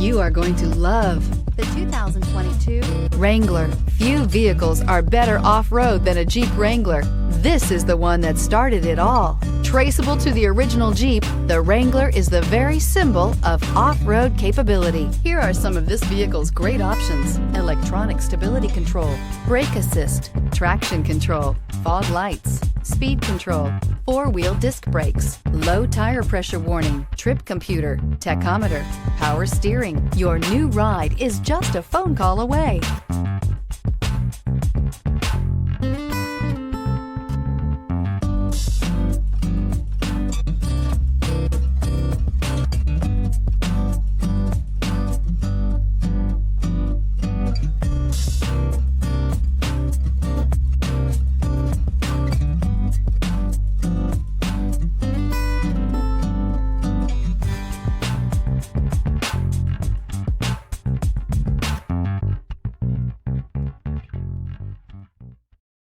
You are going to love the 2022 Wrangler. Few vehicles are better off-road than a Jeep Wrangler. This is the one that started it all. Traceable to the original Jeep, the Wrangler is the very symbol of off-road capability. Here are some of this vehicle's great options: electronic stability control, brake assist, traction control, fog lights, speed control, four-wheel disc brakes, low tire pressure warning, trip computer, tachometer, power steering. Your new ride is just a phone call away.